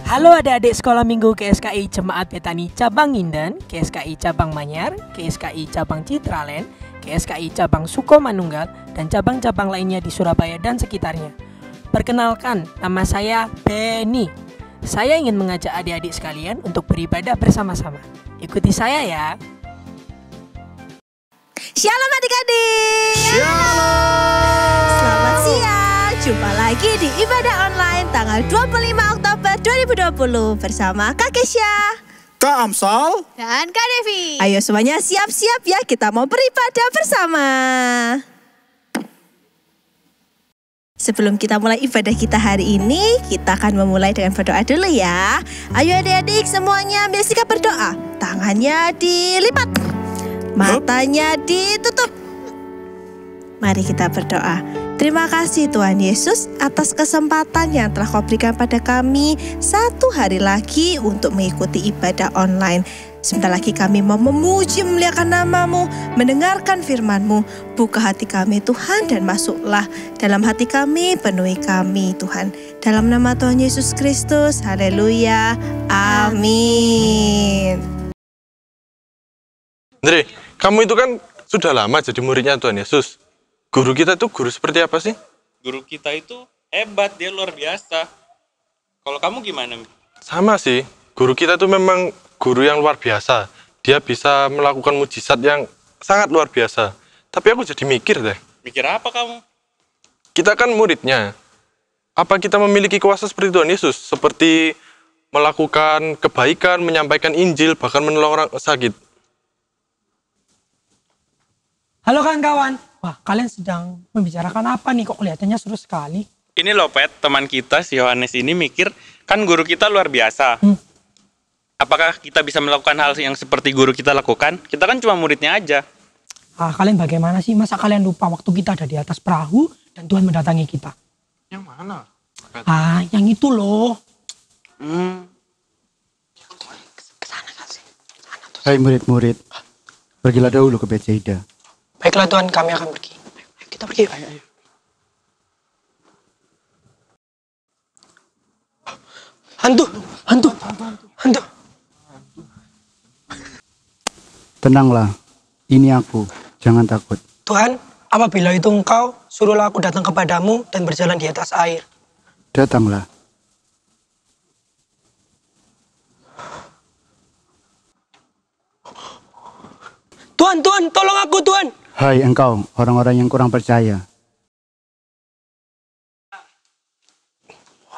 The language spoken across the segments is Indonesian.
Halo adik-adik sekolah minggu KSKI Jemaat Betani Cabang Nginden, KSKI Cabang Manyar, KSKI Cabang Citraland, KSKI Cabang Sukomanunggal, dan cabang-cabang lainnya di Surabaya dan sekitarnya. Perkenalkan, nama saya Benny. Saya ingin mengajak adik-adik sekalian untuk beribadah bersama-sama. Ikuti saya ya. Shalom adik-adik. Shalom. Selamat siang. Jumpa lagi di ibadah online tanggal 25 Oktober 2020 bersama Kak Kesya, Kak Amsal, dan Kak Devi. Ayo semuanya siap-siap ya, kita mau beribadah bersama. Sebelum kita mulai ibadah kita hari ini, kita akan memulai dengan berdoa dulu ya. Ayo adik-adik semuanya ambil sikap berdoa. Tangannya dilipat, matanya ditutup. Mari kita berdoa. Terima kasih Tuhan Yesus atas kesempatan yang telah Kau berikan pada kami satu hari lagi untuk mengikuti ibadah online. Sebentar lagi kami mau memuji memuliakan nama-Mu, mendengarkan firman-Mu. Buka hati kami Tuhan dan masuklah dalam hati kami, penuhi kami Tuhan. Dalam nama Tuhan Yesus Kristus, haleluya, amin. Andre, kamu itu kan sudah lama jadi muridnya Tuhan Yesus. Guru kita itu guru seperti apa sih? Guru kita itu hebat, dia luar biasa. Kalau kamu gimana? Sama sih, guru kita itu memang guru yang luar biasa. Dia bisa melakukan mujizat yang sangat luar biasa. Tapi aku jadi mikir deh. Mikir apa kamu? Kita kan muridnya. Apa kita memiliki kuasa seperti Tuhan Yesus? Seperti melakukan kebaikan, menyampaikan Injil, bahkan menolong orang sakit. Halo kawan-kawan. Wah, kalian sedang membicarakan apa nih? Kok kelihatannya seru sekali? Ini loh Pet, teman kita si Yohanes ini mikir, kan guru kita luar biasa. Apakah kita bisa melakukan hal yang seperti guru kita lakukan? Kita kan cuma muridnya aja. Kalian bagaimana sih? Masa kalian lupa waktu kita ada di atas perahu dan Tuhan mendatangi kita? Yang mana? Yang itu loh. hai murid-murid, pergilah dahulu ke Betsaida. Baiklah Tuhan, kami akan pergi. Ayo, kita pergi. Ayo. Hantu. Tenanglah, ini aku, jangan takut. Tuhan, apabila itu Engkau, suruhlah aku datang kepadamu dan berjalan di atas air. Datanglah. Tuhan, tolong aku Tuhan. Hai engkau, orang-orang yang kurang percaya.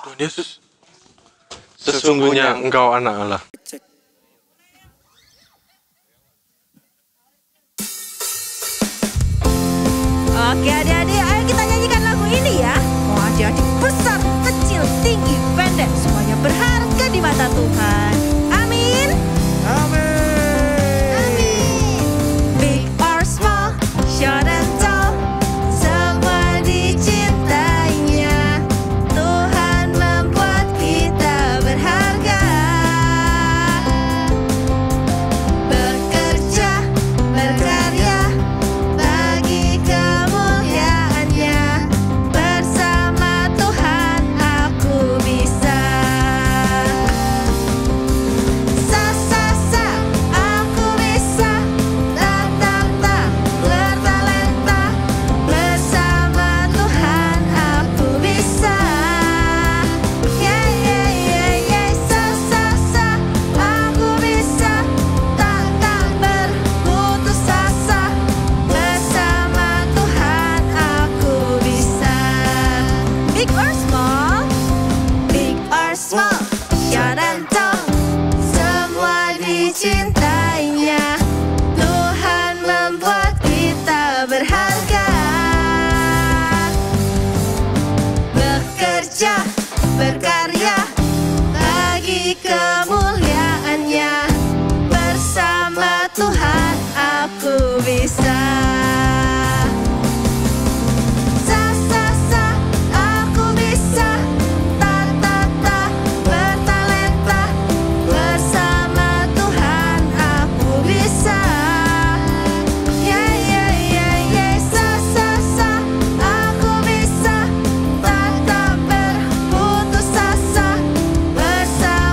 Tuhan Yesus, sesungguhnya Engkau anak Allah. Oke adik-adik, ayo kita nyanyikan lagu ini ya. Mau adik-adik besar, kecil, tinggi, pendek, semuanya berharga di mata Tuhan. Amin. Big or small, short and tall, semua dicintainya. Tuhan membuat kita berharga. Bekerja, berkarya, bagi kemuliaannya. Bersama Tuhan aku bisa. Sa-sa-sa, aku bisa. Ta-ta-ta, bertalenta. Bersama Tuhan aku bisa. Yeah. Sa-sa-sa, aku bisa. Tak berputus asa. Bersama Tuhan aku bisa. Big or small, short and tall, semua dicintainya. Tuhan membuat kita berharga. Bekerja, berkarya, bagi kemuliaannya. Bersama Tuhan aku bisa. Sa-sa-sa, aku bisa. Ta-ta-ta, bertalenta. Bersama Tuhan aku bisa. Yeah. Sa-sa-sa, aku bisa. Tak berputus asa. Bersama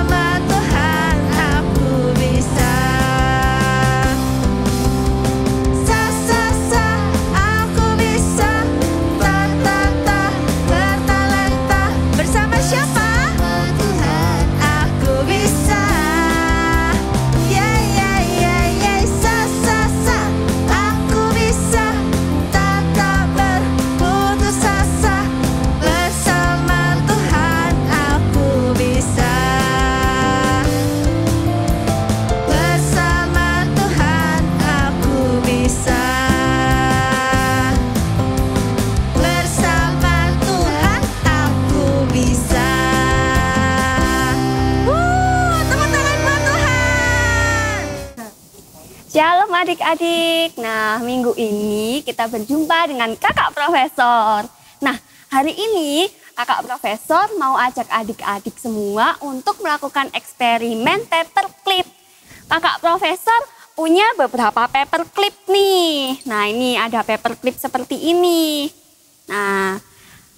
adik-adik. Nah, minggu ini kita berjumpa dengan kakak profesor. Nah, hari ini kakak profesor mau ajak adik-adik semua untuk melakukan eksperimen paperclip. Kakak profesor punya beberapa paperclip nih. Nah, ini ada paperclip seperti ini. Nah,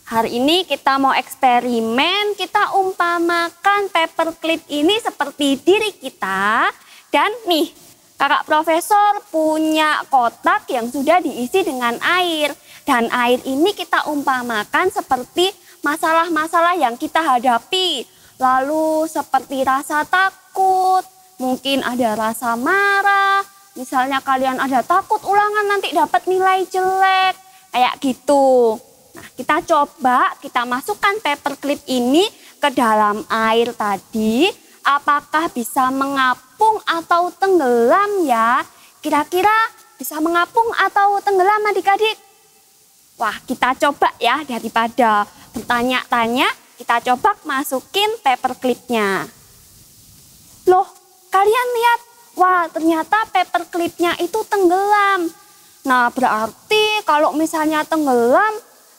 hari ini kita mau eksperimen, kita umpamakan paperclip ini seperti diri kita. Dan nih, kakak profesor punya kotak yang sudah diisi dengan air. Dan air ini kita umpamakan seperti masalah-masalah yang kita hadapi. Lalu seperti rasa takut, mungkin ada rasa marah. Misalnya kalian ada takut ulangan nanti dapat nilai jelek, kayak gitu. Nah, kita coba kita masukkan paperclip ini ke dalam air tadi. Apakah bisa mengapung atau tenggelam ya? Kira-kira bisa mengapung atau tenggelam adik-adik? Wah, kita coba ya, daripada bertanya-tanya, kita coba masukin paperclipnya. Loh, kalian lihat, wah ternyata paperclipnya itu tenggelam. Nah, berarti kalau misalnya tenggelam,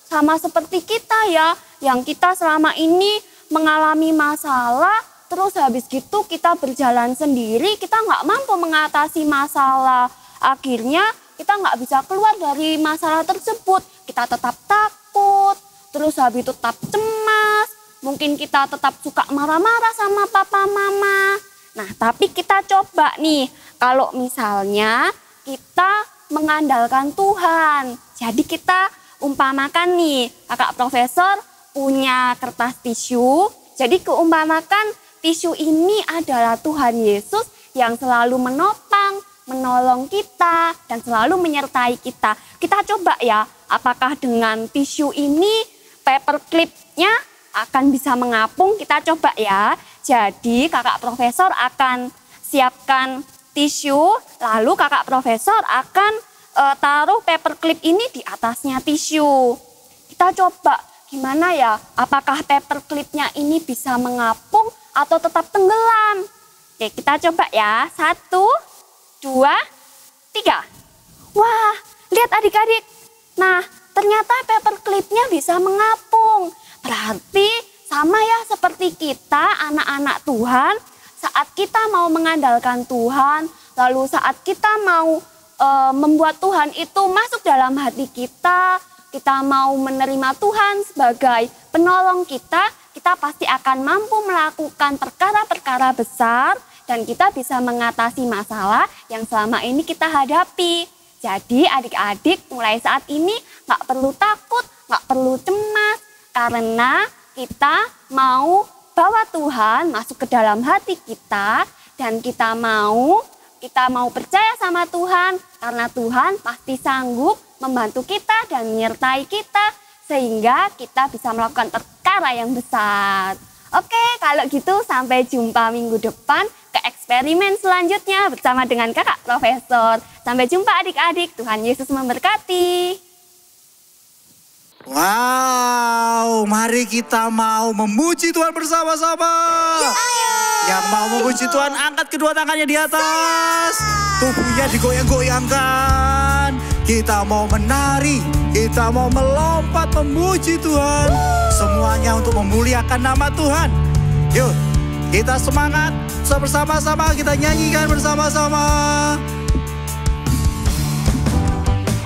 sama seperti kita ya, yang kita selama ini mengalami masalah, terus habis gitu kita berjalan sendiri, kita nggak mampu mengatasi masalah. Akhirnya kita nggak bisa keluar dari masalah tersebut. Kita tetap takut, terus habis itu tetap cemas, mungkin kita tetap suka marah-marah sama papa mama. Nah, tapi kita coba nih, kalau misalnya kita mengandalkan Tuhan. Jadi kita umpamakan nih, kakak profesor punya kertas tisu. Jadi keumpamakan tisu ini adalah Tuhan Yesus yang selalu menopang, menolong kita, dan selalu menyertai kita. Kita coba ya, apakah dengan tisu ini paperclipnya akan bisa mengapung? Kita coba ya. Jadi kakak profesor akan siapkan tisu, lalu kakak profesor akan taruh paperclip ini di atasnya tisu. Kita coba gimana ya, apakah paperclipnya ini bisa mengapung atau tetap tenggelam? Oke, kita coba ya. 1, 2, 3. Wah, lihat adik-adik. Nah, ternyata paperclipnya bisa mengapung. Berarti sama ya seperti kita anak-anak Tuhan, saat kita mau mengandalkan Tuhan, lalu saat kita mau membuat Tuhan itu masuk dalam hati kita mau menerima Tuhan sebagai penolong kita pasti akan mampu melakukan perkara-perkara besar dan kita bisa mengatasi masalah yang selama ini kita hadapi. Jadi adik-adik mulai saat ini nggak perlu takut, nggak perlu cemas, karena kita mau bawa Tuhan masuk ke dalam hati kita dan kita mau percaya sama Tuhan, karena Tuhan pasti sanggup membantu kita dan menyertai kita, sehingga kita bisa melakukan perkara yang besar. Oke, kalau gitu sampai jumpa minggu depan ke eksperimen selanjutnya bersama dengan kakak profesor. Sampai jumpa adik-adik, Tuhan Yesus memberkati. Wow, mari kita mau memuji Tuhan bersama-sama. Yang mau memuji Tuhan, angkat kedua tangannya di atas. Tubuhnya digoyang-goyangkan. Kita mau menari, kita mau melompat memuji Tuhan. Semuanya untuk memuliakan nama Tuhan. Yuk, kita semangat bersama-sama, kita nyanyikan bersama-sama.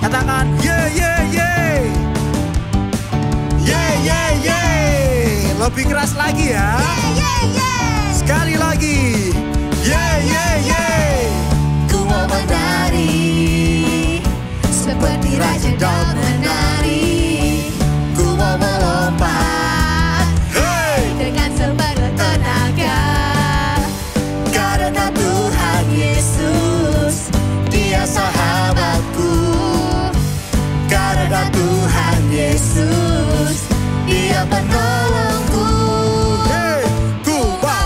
Katakan, ye, ye, ye. Ye, ye, ye. Lebih keras lagi ya. Sekali lagi. Ye, ye, ye. Ku mau menari seperti raja dan menari. Ku mau melompat dengan semangat tenaga. Karena Tuhan Yesus, Dia sahabatku. Karena Tuhan Yesus, Dia penolongku. Ku mau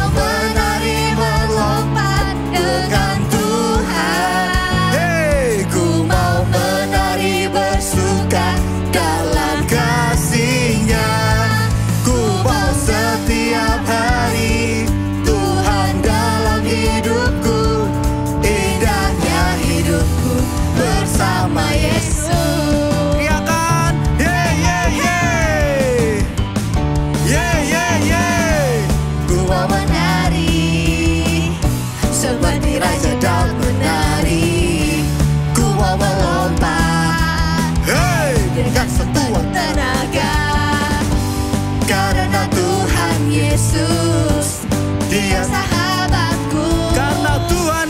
Dia sahabatku. Karena Tuhan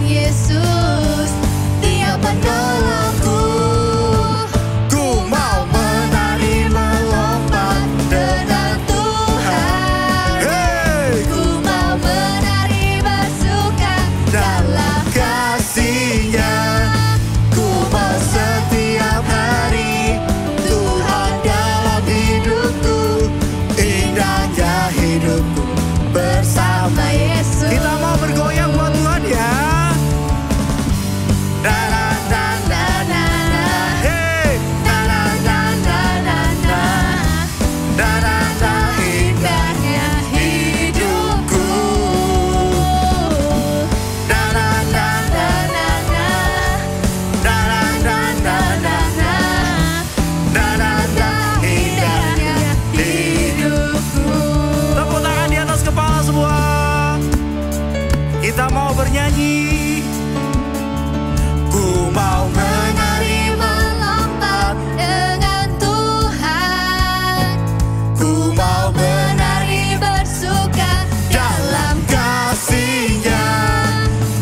Yesus, Dia penolongku. ku mau menari melompat dengan Tuhan, Hey, ku mau menari bersuka dalam kasih-Nya. Ku mau setiap hari Tuhan dalam hidupku. Indahnya hidupku bersama Yesus. Kita mau bergoyang buat Tuhan ya. Na na na na na na. Hey, na na na na na na. Na na na, indahnya hidupku. Na na na na na na. Na na na na na na. Na na na, indahnya hidupku. Tepuk tangan di atas kepala semua. Kita mau bernyanyi. Ku mau menari Melompat dengan Tuhan, Ku mau menari bersuka dalam kasih-Nya.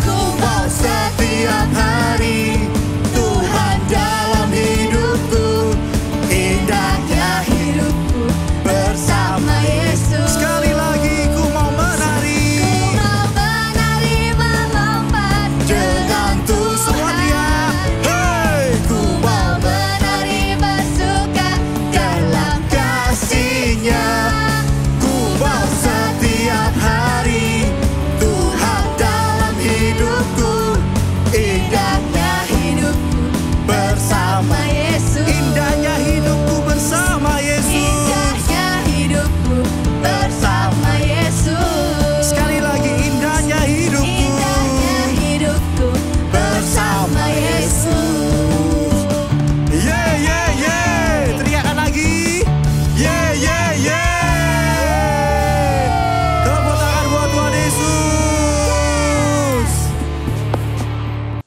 ku Mau setiap hari Tuhan dalam hidupku. Indahnya hidupku bersama Yesus. Sekali lagi ku mau menari Ku mau menari melompat dengan Tuhan. Semua dia. Hey, ku mau menari bersuka dalam kasih-Nya. Ku mau setiap hari Tuhan dalam hidupku. Indahnya hidupku bersama Yesus. Indahnya hidupku bersama Yesus. Indahnya hidupku bersama Yesus. Sekali lagi, indahnya hidupku Indahnya hidupku bersama Yesus. Yeah, yeah, yeah. Teriakan lagi. Yeah, yeah, yeah. Tepuk tangan buat Tuhan Yesus.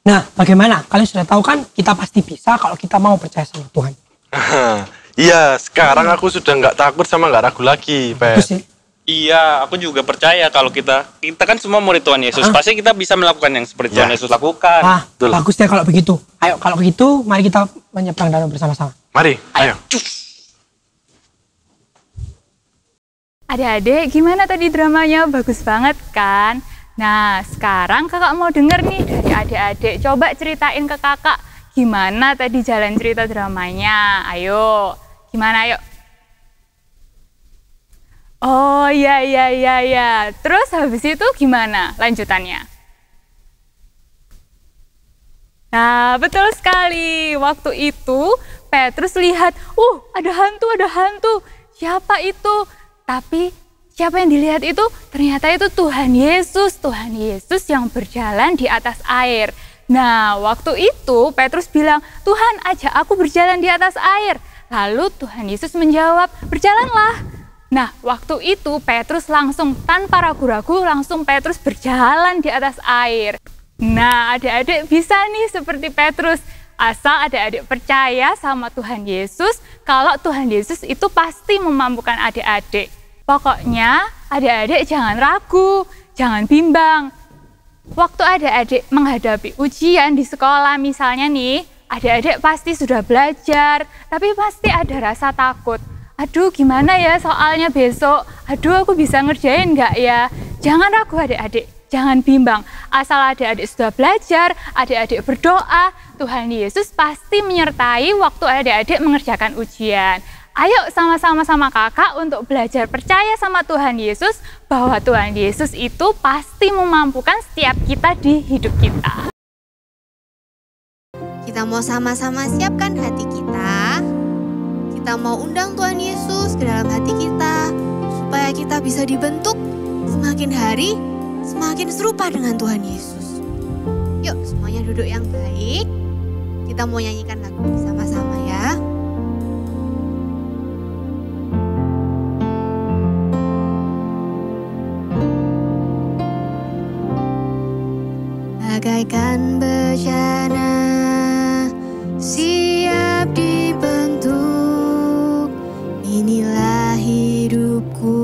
Nah, bagaimana? Kalian sudah tahu kan, kita pasti bisa kalau kita mau percaya sama Tuhan. Iya, sekarang aku sudah nggak takut sama nggak ragu lagi, Itu Pet. sih. Iya, aku juga percaya kalau kita kan semua murid Tuhan Yesus, pasti kita bisa melakukan yang seperti Tuhan Ya. Yesus lakukan. Ah, betul. bagus deh kalau begitu. Ayo, kalau begitu, mari kita menyeberang danau bersama-sama. Mari, ayo. Adik-adik, gimana tadi dramanya? Bagus banget kan? Nah, sekarang kakak mau denger nih dari adik-adik. Coba ceritain ke kakak, gimana tadi jalan cerita dramanya? Ayo, gimana ayo? Oh, ya. Terus habis itu gimana lanjutannya? Nah, betul sekali. Waktu itu Petrus lihat, ada hantu. Siapa itu? Tapi siapa yang dilihat itu? Ternyata itu Tuhan Yesus yang berjalan di atas air. Nah, waktu itu Petrus bilang, Tuhan, ajak aku berjalan di atas air. Lalu Tuhan Yesus menjawab, berjalanlah. Nah, waktu itu Petrus langsung tanpa ragu-ragu langsung Petrus berjalan di atas air. Nah, adik-adik bisa nih seperti Petrus. Asal adik-adik percaya sama Tuhan Yesus, kalau Tuhan Yesus itu pasti memampukan adik-adik. Pokoknya adik-adik jangan ragu, jangan bimbang. Waktu adik-adik menghadapi ujian di sekolah misalnya nih, adik-adik pasti sudah belajar, tapi pasti ada rasa takut. Aduh, gimana ya soalnya besok? Aduh, aku bisa ngerjain nggak ya? Jangan ragu adik-adik, jangan bimbang. Asal adik-adik sudah belajar, adik-adik berdoa, Tuhan Yesus pasti menyertai waktu adik-adik mengerjakan ujian. Ayo sama-sama sama kakak untuk belajar percaya sama Tuhan Yesus, bahwa Tuhan Yesus itu pasti memampukan setiap kita di hidup kita. Kita mau sama-sama siapkan hati kita. Kita mau undang Tuhan Yesus ke dalam hati kita, supaya kita bisa dibentuk semakin hari, semakin serupa dengan Tuhan Yesus. Yuk semuanya duduk yang baik. Kita mau nyanyikan lagu bersama-sama ya. Bagaikan bejana siap dibentuk, inilah hidupku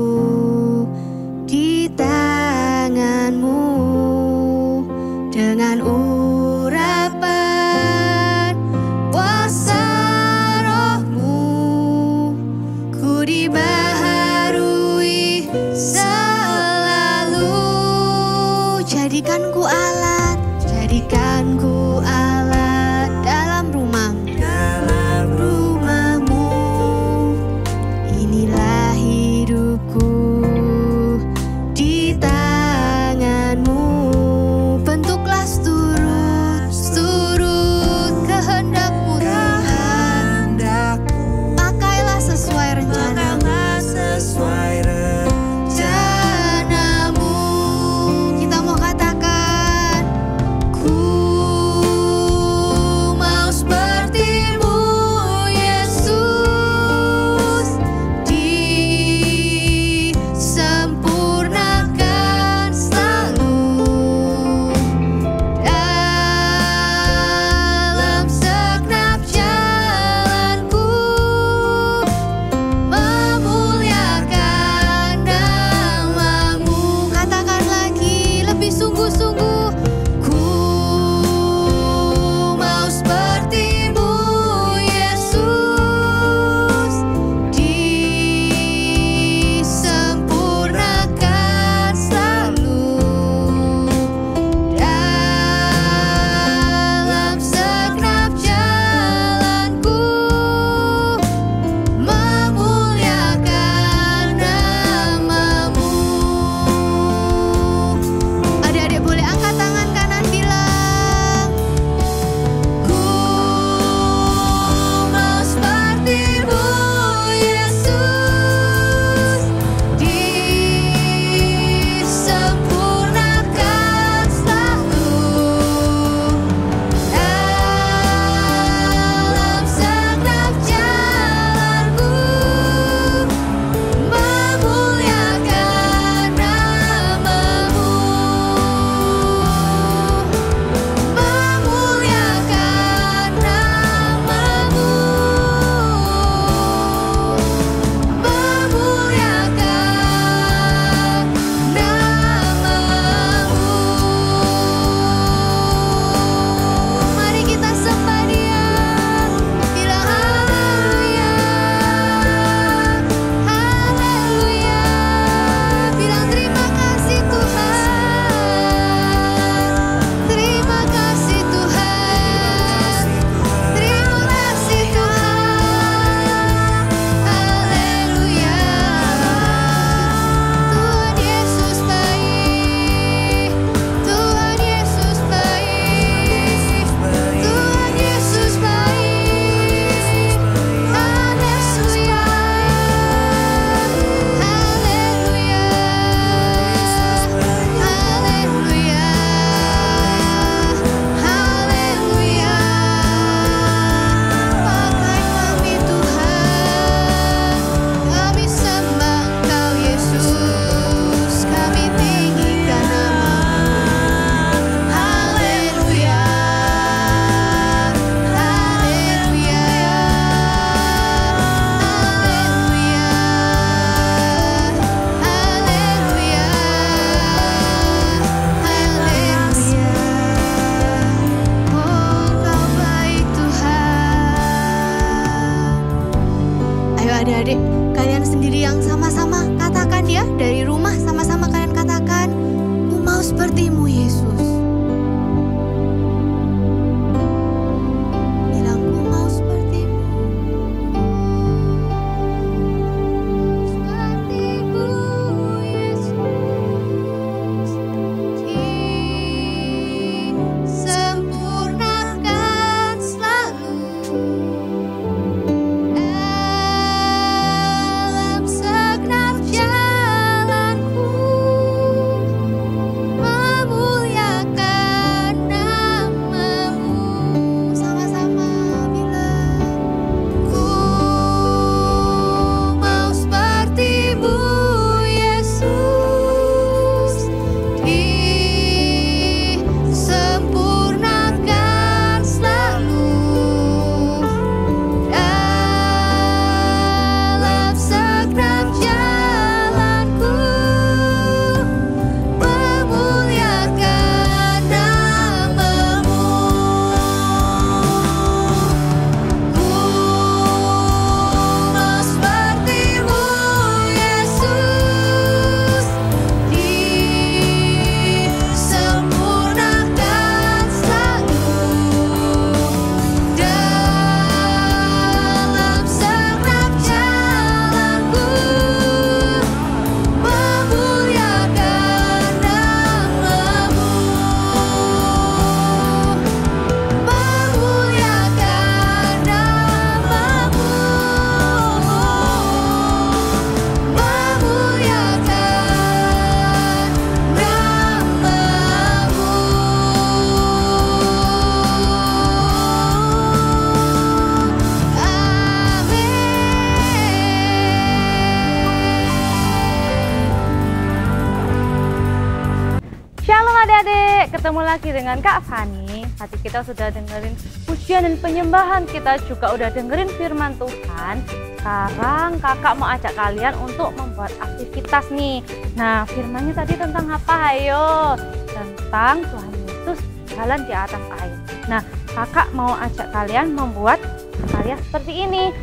adik-adik, ketemu lagi dengan Kak Fani. Tadi kita sudah dengerin pujian dan penyembahan, kita juga udah dengerin firman Tuhan. Sekarang kakak mau ajak kalian untuk membuat aktivitas nih. Nah, firmannya tadi tentang apa? Ayo, tentang Tuhan Yesus jalan di atas air. Nah, kakak mau ajak kalian membuat karya seperti ini.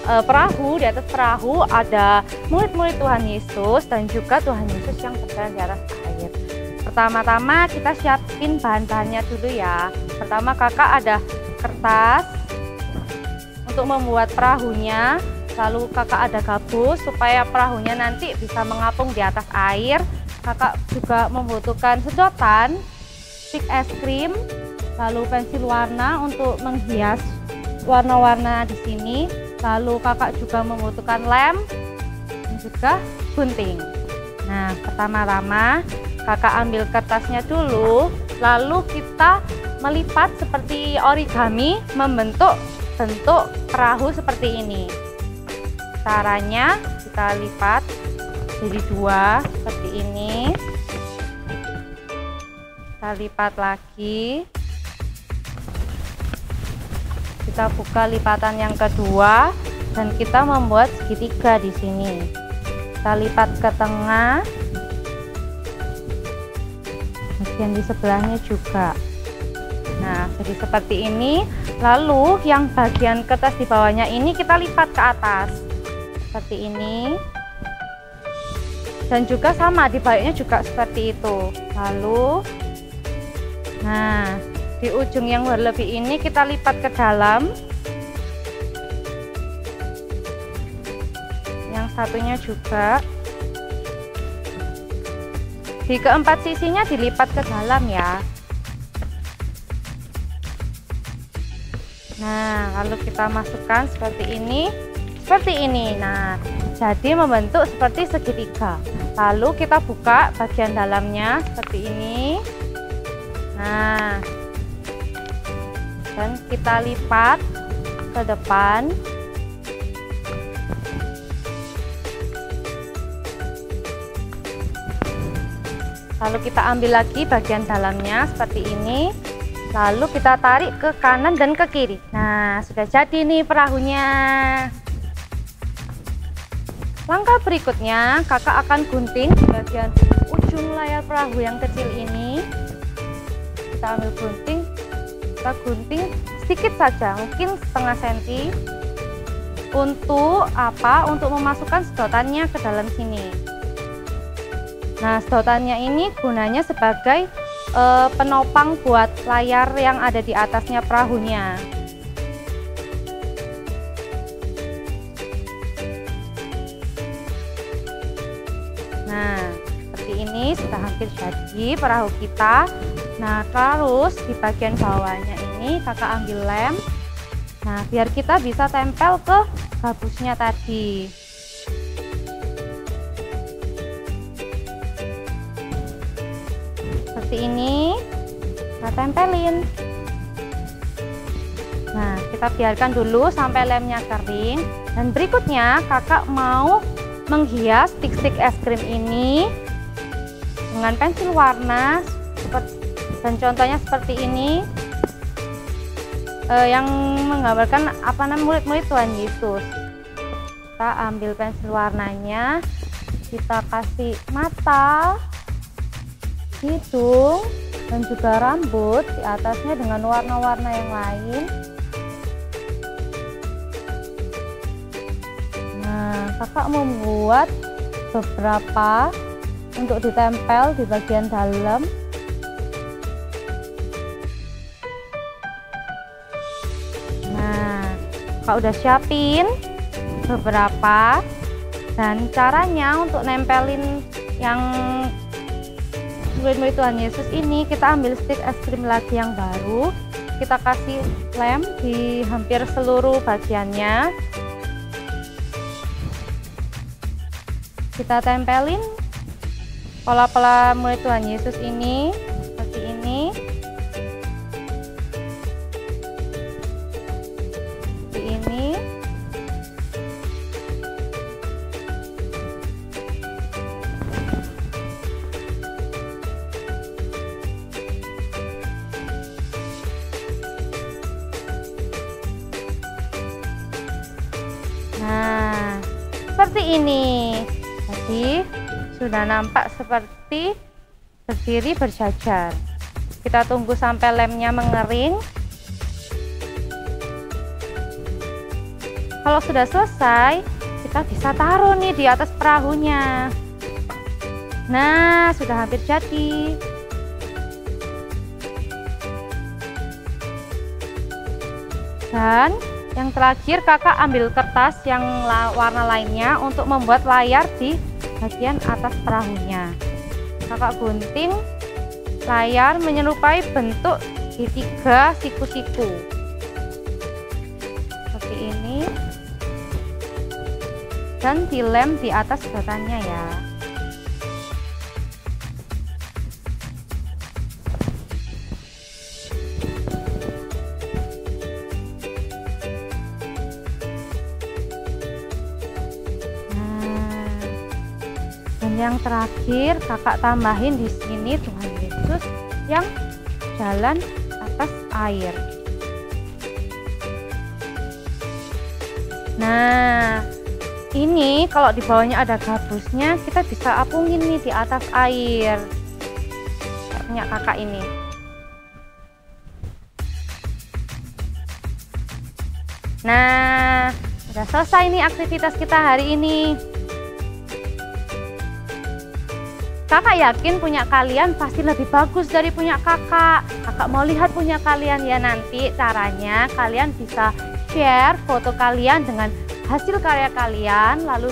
Perahu, di atas perahu ada murid-murid Tuhan Yesus dan juga Tuhan Yesus yang berjalan di atas air. Pertama-tama kita siapin bahan-bahannya dulu ya. Pertama kakak ada kertas untuk membuat perahunya, lalu kakak ada gabus supaya perahunya nanti bisa mengapung di atas air. Kakak juga membutuhkan sedotan, stik es krim, lalu pensil warna untuk menghias warna-warna di sini. Lalu kakak juga membutuhkan lem dan juga gunting. Nah, pertama-tama kakak ambil kertasnya dulu, lalu kita melipat seperti origami, membentuk bentuk perahu seperti ini. Caranya kita lipat jadi dua seperti ini. Kita lipat lagi. Kita buka lipatan yang kedua dan kita membuat segitiga di sini. Kita lipat ke tengah. Bagian di sebelahnya juga. Nah, jadi seperti ini. Lalu yang bagian kertas di bawahnya ini kita lipat ke atas. Seperti ini. Dan juga sama di baliknya juga seperti itu. Lalu nah, di ujung yang berlebih ini kita lipat ke dalam. Yang satunya juga. Di keempat sisinya dilipat ke dalam ya. Nah, lalu kita masukkan seperti ini. Seperti ini. Nah, jadi membentuk seperti segitiga. Lalu kita buka bagian dalamnya seperti ini. Nah, dan kita lipat ke depan. Lalu kita ambil lagi bagian dalamnya seperti ini. Lalu kita tarik ke kanan dan ke kiri. Nah, sudah jadi nih perahunya. Langkah berikutnya, kakak akan gunting di bagian ujung layar perahu yang kecil ini. Kita ambil gunting. Kita gunting sedikit saja, mungkin setengah senti. Untuk apa? Untuk memasukkan sedotannya ke dalam sini. Nah, sedotannya ini gunanya sebagai penopang buat layar yang ada di atasnya perahunya. Nah, seperti ini sudah hampir jadi perahu kita. Nah, terus di bagian bawahnya ini kakak ambil lem. Nah, biar kita bisa tempel ke gabusnya tadi. Seperti ini, kita tempelin. Nah, kita biarkan dulu sampai lemnya kering. Dan berikutnya kakak mau menghias stik-stik es krim ini dengan pensil warna. Dan contohnya seperti ini, yang menggambarkan apa namanya murid-murid Tuhan Yesus. Kita ambil pensil warnanya, kita kasih mata, hidung, dan juga rambut di atasnya dengan warna-warna yang lain. Nah, kakak membuat beberapa untuk ditempel di bagian dalam. Kakak udah siapin beberapa, dan caranya untuk nempelin yang murid-murid Tuhan Yesus ini, kita ambil stik es krim lagi yang baru, kita kasih lem di hampir seluruh bagiannya, kita tempelin pola-pola murid Tuhan Yesus ini seperti ini. ini. Jadi sudah nampak seperti berdiri berjajar. Kita tunggu sampai lemnya mengering. Kalau sudah selesai, kita bisa taruh nih di atas perahunya. Nah, sudah hampir jadi. Dan yang terakhir, kakak ambil kertas yang warna lainnya untuk membuat layar di bagian atas perahunya. Kakak gunting layar menyerupai bentuk segitiga siku-siku. Seperti ini. Dan dilem di atas batangnya ya. Dan yang terakhir kakak tambahin di sini Tuhan Yesus yang jalan atas air. Nah, ini kalau di bawahnya ada gabusnya, kita bisa apungin nih di atas air. Punya kakak ini. Nah, sudah selesai nih aktivitas kita hari ini. Kakak yakin punya kalian pasti lebih bagus dari punya kakak. Kakak mau lihat punya kalian ya nanti. Caranya kalian bisa share foto kalian dengan hasil karya kalian, lalu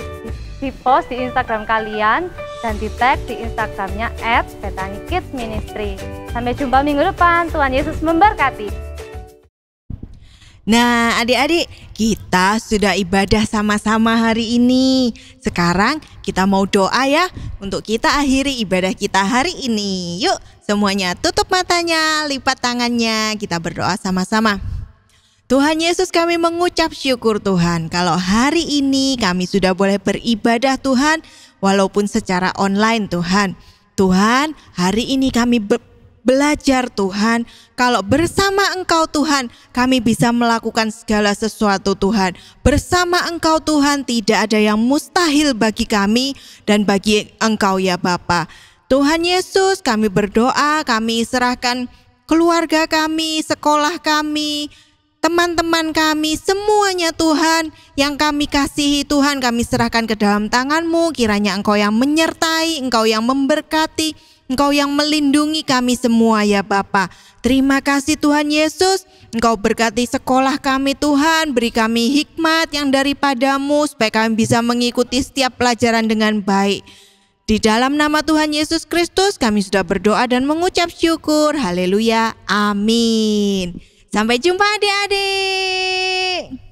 di-post di Instagram kalian dan di-tag di Instagramnya @BethanyKidsMinistry. Sampai jumpa minggu depan. Tuhan Yesus memberkati. Nah, adik-adik, kita sudah ibadah sama-sama hari ini. Sekarang kita mau doa ya untuk kita akhiri ibadah kita hari ini. Yuk, semuanya tutup matanya, lipat tangannya, kita berdoa sama-sama. Tuhan Yesus, kami mengucap syukur Tuhan kalau hari ini kami sudah boleh beribadah Tuhan, walaupun secara online Tuhan. Tuhan, hari ini kami belajar Tuhan, kalau bersama Engkau Tuhan, kami bisa melakukan segala sesuatu Tuhan. Bersama Engkau Tuhan, tidak ada yang mustahil bagi kami dan bagi Engkau ya Bapa. Tuhan Yesus, kami berdoa, kami serahkan keluarga kami, sekolah kami, teman-teman kami, semuanya Tuhan yang kami kasihi Tuhan, kami serahkan ke dalam tangan-Mu. Kiranya Engkau yang menyertai, Engkau yang memberkati, Engkau yang melindungi kami semua ya Bapa. Terima kasih Tuhan Yesus, Engkau berkati sekolah kami Tuhan, beri kami hikmat yang daripada-Mu supaya kami bisa mengikuti setiap pelajaran dengan baik. Di dalam nama Tuhan Yesus Kristus kami sudah berdoa dan mengucap syukur. Haleluya, amin. Sampai jumpa adik-adik.